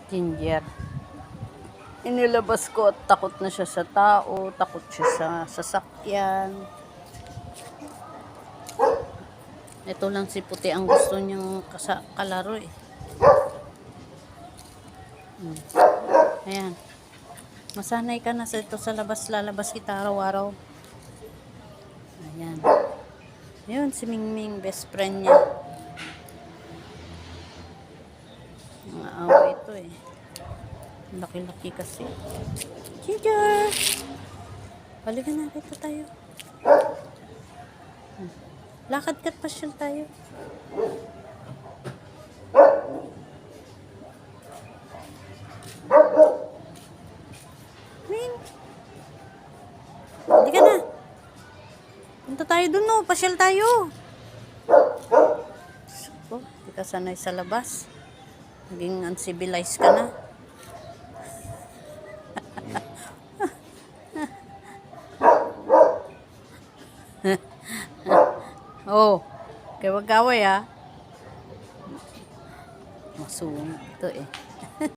Ginger. Inilabas ko at takot na siya sa tao, takot siya sa sasakyan. Ito lang si Puti ang gusto niyang kalaro eh. Ayan. Masanay ka na sa ito sa labas, lalabas kita araw-araw. Ayan. Ayun, si Mingming, best friend niya. Mga away ito eh. Laki-laki kasi. Ginger! Balikan na kita tayo. Lakad-kat pasyal tayo. Ming! Hindi ka na. Punta tayo dun no. Pasyal tayo. Oh, hindi ka sanay sa labas. Naging uncivilized ka na. Oh, kaya wag kaway ha. Masungit ito eh.